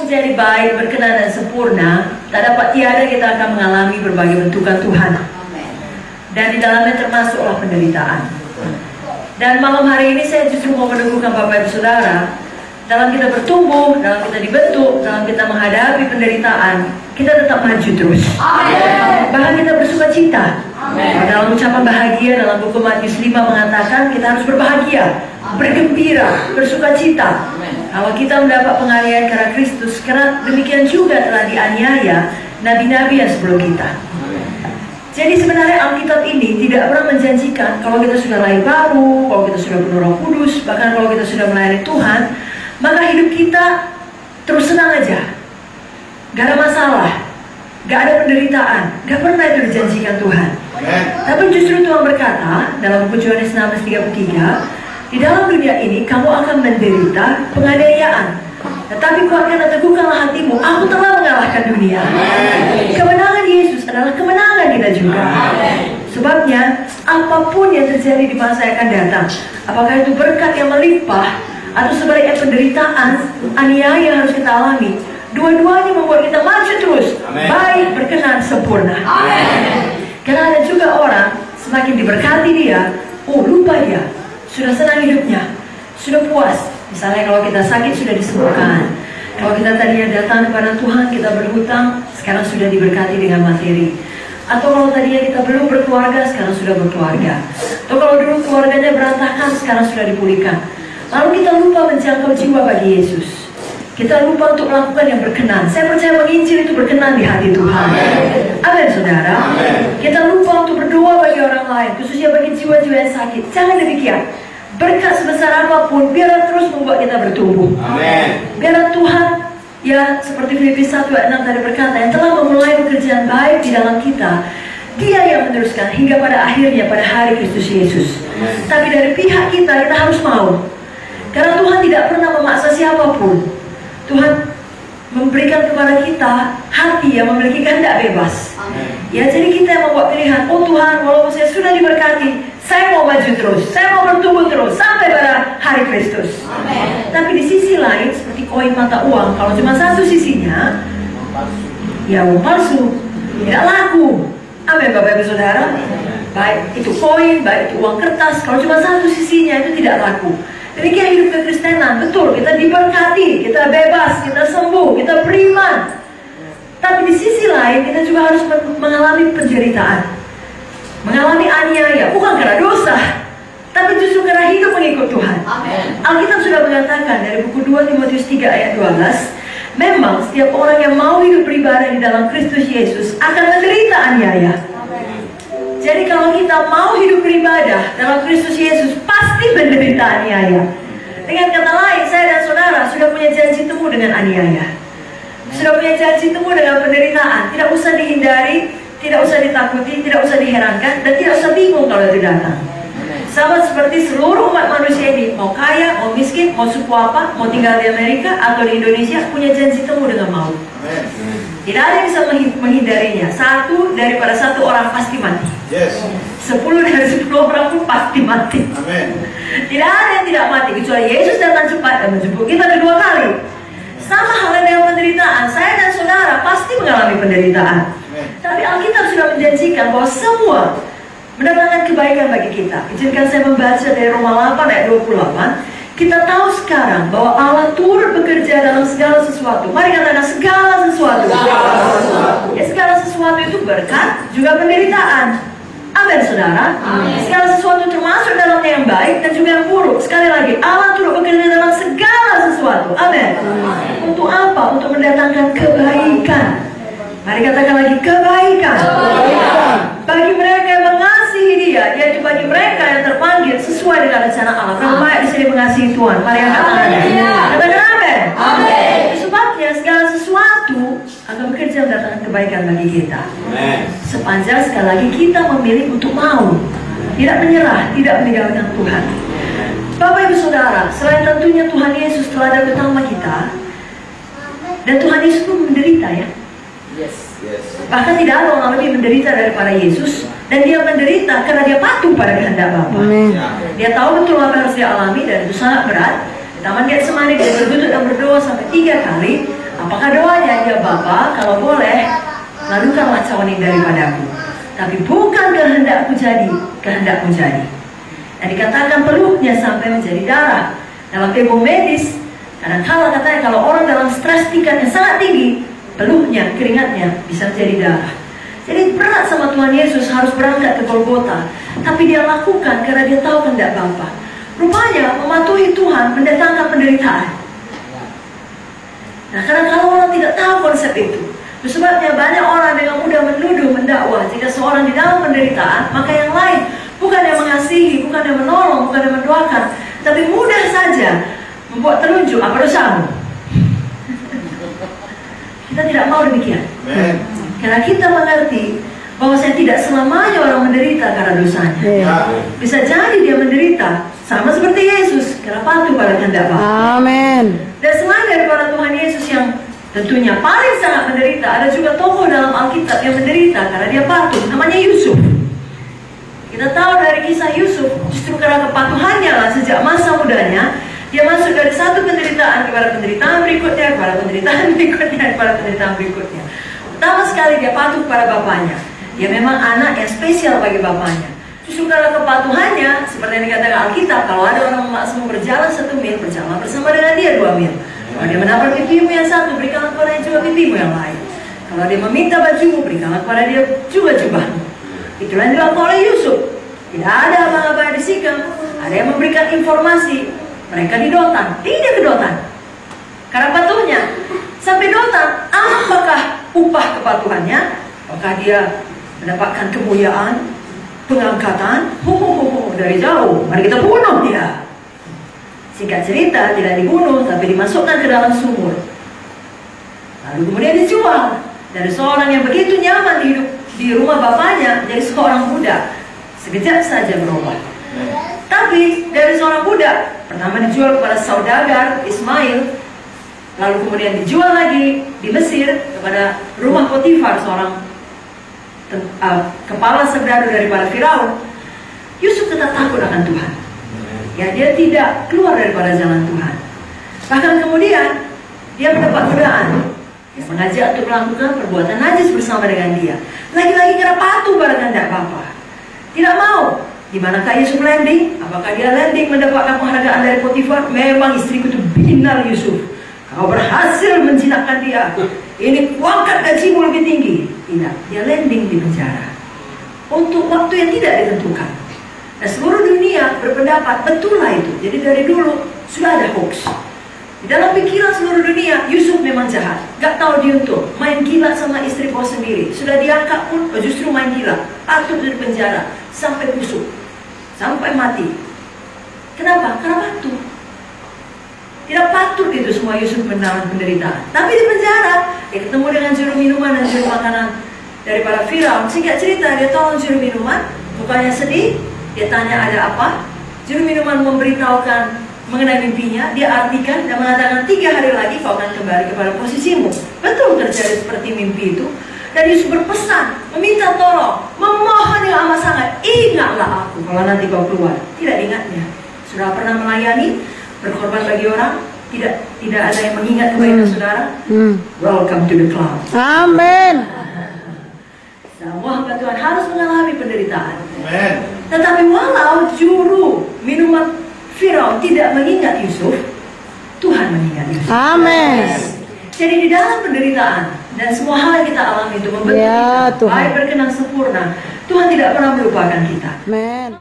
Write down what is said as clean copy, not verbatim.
menjadi baik, berkenan dan sempurna, tak dapat tiada kita akan mengalami berbagai bentukan Tuhan. Dan di dalamnya termasuklah penderitaan. Dan malam hari ini saya justru mau meneguhkan Bapak Ibu Saudara, dalam kita bertumbuh, dalam kita dibentuk, dalam kita menghadapi penderitaan, kita tetap maju terus. Amen. Bahkan kita bersuka cita. Amen. Dalam ucapan bahagia, dalam buku Matius 5 mengatakan kita harus berbahagia, bergembira, bersuka cita. Kalau kita mendapat penganiayaan karena Kristus, karena demikian juga telah dianiaya nabi-nabi yang sebelum kita. Jadi sebenarnya Alkitab ini tidak pernah menjanjikan kalau kita sudah lahir baru, kalau kita sudah penuh Roh Kudus, bahkan kalau kita sudah melayani Tuhan, maka hidup kita terus senang aja, gak ada masalah, gak ada penderitaan. Gak pernah itu dijanjikan Tuhan. Tapi justru Tuhan berkata dalam buku Yohanes 16:33, di dalam dunia ini kamu akan menderita penganiayaan, tetapi kuatkan dan teguhkanlah hatimu, aku telah mengalahkan dunia. Kemenangan Yesus adalah kemenangan kita juga. Sebabnya apapun yang terjadi di masa yang akan datang, apakah itu berkat yang melimpah atau sebaliknya penderitaan, aniaya yang harus kita alami, dua-duanya membuat kita maju terus, baik, berkenan, sempurna. Karena ada juga orang semakin diberkati dia, lupa dia sudah senang hidupnya, sudah puas. Misalnya kalau kita sakit sudah disembuhkan, kalau kita tadinya datang kepada Tuhan, kita berhutang, sekarang sudah diberkati dengan materi. Atau kalau tadinya kita belum berkeluarga, sekarang sudah berkeluarga. Atau kalau dulu keluarganya berantakan, sekarang sudah dipulihkan. Lalu kita lupa menjangkau jiwa bagi Yesus. Kita lupa untuk melakukan yang berkenan. Saya percaya menginjil itu berkenan di hati Tuhan. Amin, saudara. Kita lupa untuk berdoa bagi orang lain, khususnya bagi jiwa-jiwa yang sakit. Jangan demikian. Berkat sebesar apapun, biarlah terus membuat kita bertumbuh. Biarlah Tuhan, ya seperti Filipi 1:6 tadi berkata, yang telah memulai pekerjaan baik di dalam kita, Dia yang meneruskan hingga pada akhirnya pada hari Kristus Yesus. Tapi dari pihak kita harus mau. Karena Tuhan tidak pernah memaksa siapapun. Tuhan memberikan kepada kita hati yang memiliki kehendak bebas. Ya, jadi kita yang membuat pilihan. Tuhan, walaupun saya sudah diberkati, saya mau maju terus, saya mau bertumbuh terus sampai pada hari Kristus. Tapi di sisi lain, seperti koin mata uang, kalau cuma satu sisinya, ya uang palsu, tidak laku. Amin, Bapak Ibu Saudara. Baik itu koin, baik itu uang kertas, kalau cuma satu sisinya itu tidak laku. Demikian hidup kekristenan, betul, kita diberkati, kita bebas, kita sembuh, kita beriman. Tapi di sisi lain kita juga harus mengalami penderitaan, mengalami aniaya, bukan karena dosa, tapi justru karena hidup mengikut Tuhan. Alkitab sudah mengatakan dari buku 2 Timotius 3:12, memang setiap orang yang mau hidup beribadah di dalam Kristus Yesus akan menderita aniaya. Jadi kalau kita mau hidup beribadah dalam Kristus Yesus, pasti menderita aniaya. Dengan kata lain, saya dan saudara sudah punya janji temu dengan aniaya, sudah punya janji temu dengan penderitaan. Tidak usah dihindari, tidak usah ditakuti, tidak usah diherankan, dan tidak usah bingung kalau itu datang. Sama seperti seluruh umat manusia ini, mau kaya, mau miskin, mau suku apa, mau tinggal di Amerika atau di Indonesia, punya janji temu dengan maut. Tidak ada yang bisa menghindarinya. Daripada satu orang pasti mati. 10 dari 10 orang pun pasti mati. Tidak ada yang tidak mati, kecuali Yesus datang cepat dan menjemput kita kedua kali. Sama halnya dengan penderitaan, saya dan saudara pasti mengalami penderitaan. Tapi Alkitab sudah menjanjikan bahwa semua mendatangkan kebaikan bagi kita. Izinkan saya membaca dari Roma 8:28. Kita tahu sekarang bahwa Allah turut bekerja dalam segala sesuatu. Mari katakan segala sesuatu. Ya, segala sesuatu itu berkat juga penderitaan. Amin, saudara. Segala sesuatu termasuk dalamnya yang baik dan juga yang buruk. Sekali lagi, Allah turut bekerja dalam segala sesuatu. Amin. Untuk apa? Untuk mendatangkan kebaikan. Mari katakan lagi, kebaikan. Bagi mereka yang mengasihi Dia, yaitu bagi mereka yang terpanggil sesuai dengan rencana Allah. Berapa banyak di sini mengasihi Tuhan? Mari angkat tangannya. Katakan amin. Sebabnya segala sesuatu akan bekerja mendatangkan kebaikan bagi kita. Sepanjang sekali lagi kita memilih untuk mau, tidak menyerah, tidak meninggalkan Tuhan. Bapak Ibu Saudara, selain tentunya Tuhan Yesus telah datang bersama kita, dan Tuhan Yesus pun menderita, ya. Bahkan tidak ada orang lebih menderita daripada Yesus, dan Dia menderita karena Dia patuh pada kehendak Bapa. Dia tahu betul apa yang harus dia alami, dan itu sangat berat. Di Taman Getsemani Dia berlutut dan berdoa sampai 3 kali. Apakah doanya? Ya Bapa, kalau boleh, lalukanlah cawan ini daripadaku. Tapi bukan kehendakku jadi, kehendakmu jadi. Dan dikatakan peluhnya sampai menjadi darah. Dalam ilmu medis, kadang-kala katanya kalau orang dalam stres tingkat yang sangat tinggi, peluhnya, keringatnya bisa menjadi darah. Jadi berat sama Tuhan Yesus harus berangkat ke Golgota. Tapi dia lakukan karena dia tahu kehendak Bapa. Rupanya mematuhi Tuhan mendatangkan penderitaan. Nah, kadang-kala orang tidak tahu konsep itu. Itu sebabnya banyak orang dengan mudah menuduh, mendakwa. Jika seorang di dalam penderitaan, maka yang lain bukan yang mengasihi, bukan yang menolong, bukan yang mendoakan, tapi mudah saja membuat telunjuk, apa dosamu? Kita tidak mau demikian. Karena kita mengerti bahwa saya tidak selamanya orang menderita karena dosanya. Bisa jadi dia menderita sama seperti Yesus karena patuh pada kehendak Bapa. Amin. Dan selain daripada Tuhan Yesus yang tentunya paling sangat menderita, ada juga tokoh dalam Alkitab yang menderita karena dia patuh, namanya Yusuf. Kita tahu dari kisah Yusuf, justru karena kepatuhannya lah sejak masa mudanya, dia masuk dari satu penderitaan kepada penderitaan berikutnya, kepada penderitaan berikutnya, kepada penderitaan berikutnya. Pertama sekali dia patuh kepada bapaknya. Dia memang anak yang spesial bagi bapaknya. Justru karena kepatuhannya, seperti yang dikatakan Alkitab, kalau ada orang maksimum berjalan 1 mil, berjalan bersama dengan dia 2 mil. Kalau dia mendapat pipimu yang satu, berikanlah kepada dia juga pipimu yang lain. Kalau dia meminta bajumu, berikanlah kepada dia juga jubahmu. Itulah yang dilakukan oleh Yusuf. Tidak ada abang-abang di Sikem. Ada yang memberikan informasi. Mereka di Dotan, tidak ke Dotan. Karena patuhnya. Sampai Dotan, apakah upah kepatuhannya? Apakah dia mendapatkan kemuliaan, pengangkatan? Dari jauh, mari kita bunuh dia. Singkat cerita, tidak dibunuh, tapi dimasukkan ke dalam sumur. Lalu kemudian dijual. Dari seorang yang begitu nyaman hidup di rumah bapaknya, menjadi seorang budak. Sekejap saja berubah. Tapi dari seorang budak, pertama dijual kepada saudagar Ismail, lalu kemudian dijual lagi di Mesir kepada rumah Potifar, seorang kepala serdadu daripada Firaun. Yusuf tetap takut akan Tuhan. Ya, dia tidak keluar daripada jalan Tuhan. Bahkan kemudian dia mendapat godaan. Dia mengajak untuk melakukan perbuatan najis bersama dengan dia. Lagi-lagi karena patuh pada kehendak Bapa. Tidak mau. Di manakah Yusuf landing? Apakah dia landing mendapatkan penghargaan dari Potifar? Memang istriku itu binal Yusuf. Kau berhasil menjinakkan dia. Ini kuangkat gajimu lebih tinggi. Tidak, dia landing di penjara untuk waktu yang tidak ditentukan. Nah, seluruh dunia berpendapat betullah itu. Jadi dari dulu sudah ada hoax. Di dalam pikiran seluruh dunia, Yusuf memang jahat. Gak tahu diuntung, main gila sama istri bos sendiri. Sudah diangkat pun, justru main gila. Patut di penjara sampai busuk, sampai mati. Kenapa? Karena patuh. Tidak patut itu semua Yusuf mendapat penderitaan. Tapi di penjara, dia ketemu dengan juru minuman dan juru makanan daripada Firaun. Singkat cerita, dia tolong juru minuman, mukanya sedih. Dia tanya ada apa. Juru minuman memberitahukan mengenai mimpinya. Dia artikan dan mengatakan 3 hari lagi kau akan kembali kepada posisimu. Betul terjadi seperti mimpi itu. Dan Yusuf berpesan, meminta tolong, memohon dengan amat sangat, ingatlah aku kalau nanti kau keluar. Tidak ingatnya. Sudah pernah melayani, berkorban bagi orang, tidak ada yang mengingat kebaikan saudara. Welcome to the club. Amin. Semua hamba Tuhan harus mengalami penderitaan. Amen. Tetapi walau juru minuman Firaun tidak mengingat Yusuf, Tuhan mengingat Yusuf. Amin. Jadi di dalam penderitaan dan semua hal yang kita alami itu membentuk kita baik berkenan sempurna, Tuhan tidak pernah melupakan kita. Amin.